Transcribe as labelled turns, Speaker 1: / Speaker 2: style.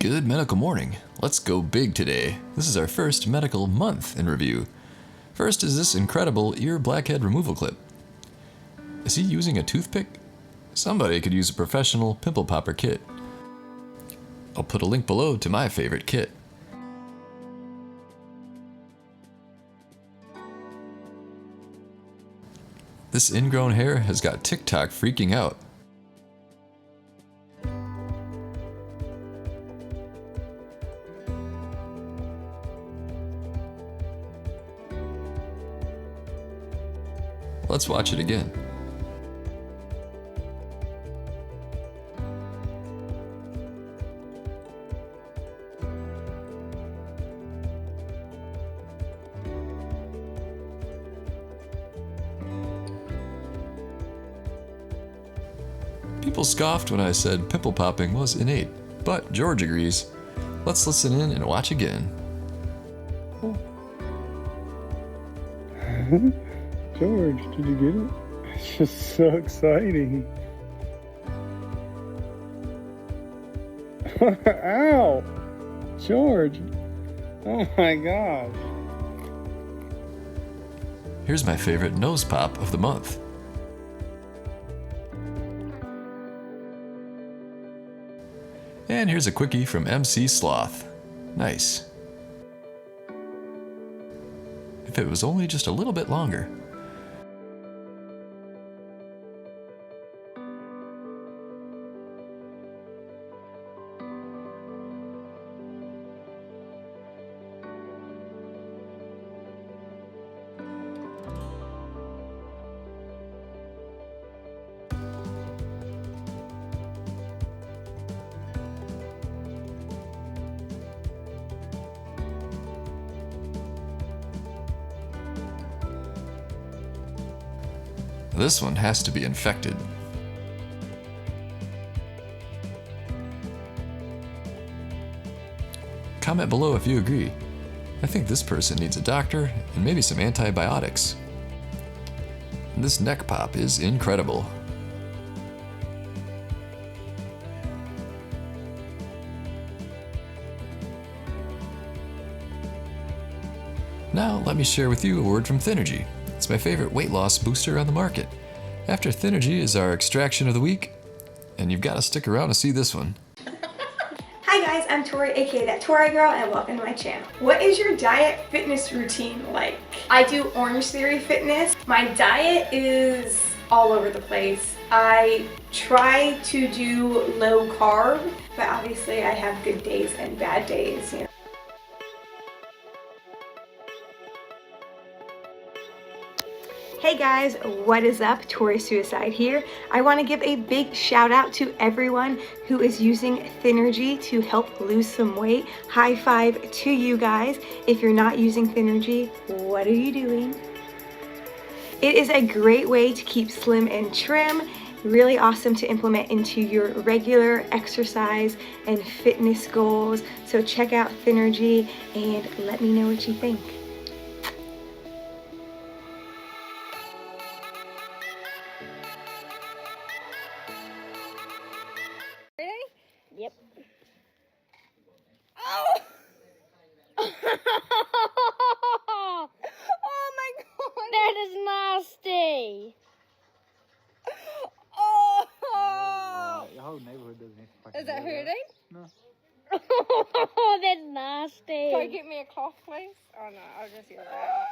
Speaker 1: Good medical morning. Let's go big today. This is our first medical month in review. First is this incredible ear blackhead removal clip. Is he using a toothpick? Somebody could use a professional pimple popper kit. I'll put a link below to my favorite kit. This ingrown hair has got TikTok freaking out. Let's watch it again. People scoffed when I said pimple popping was innate, but George agrees. Let's listen in and watch again.
Speaker 2: George, did you get it? It's just so exciting. Ow! George! Oh my gosh.
Speaker 1: Here's my favorite nose pop of the month. And here's a quickie from MC Sloth. Nice. If it was only just a little bit longer. This one has to be infected. Comment below if you agree. I think this person needs a doctor and maybe some antibiotics. This neck pop is incredible. Now let me share with you a word from Thynergy. It's my favorite weight loss booster on the market. After Thynergy is our extraction of the week, and you've got to stick around to see this one.
Speaker 3: Hi guys, I'm Tori, aka That Tori Girl, and welcome to my channel. What is your diet fitness routine like? I do Orange Theory Fitness. My diet is all over the place. I try to do low carb, but obviously I have good days and bad days, you know. Hey guys, what is up? Tori Suicide here. I want to give a big shout out to everyone who is using Thynergy to help lose some weight. High five to you guys. If you're not using Thynergy, what are you doing? It is a great way to keep slim and trim. Really awesome to implement into your regular exercise and fitness goals. So check out Thynergy and let me know what you think.
Speaker 4: Yep. Oh! Oh my god! That is nasty! Oh!
Speaker 2: Your whole neighborhood doesn't need to fucking
Speaker 4: Is that
Speaker 2: do
Speaker 4: hurting?
Speaker 2: No.
Speaker 4: Oh, that's nasty.
Speaker 3: Can I get me a cloth, please? Oh no, I'll just use that.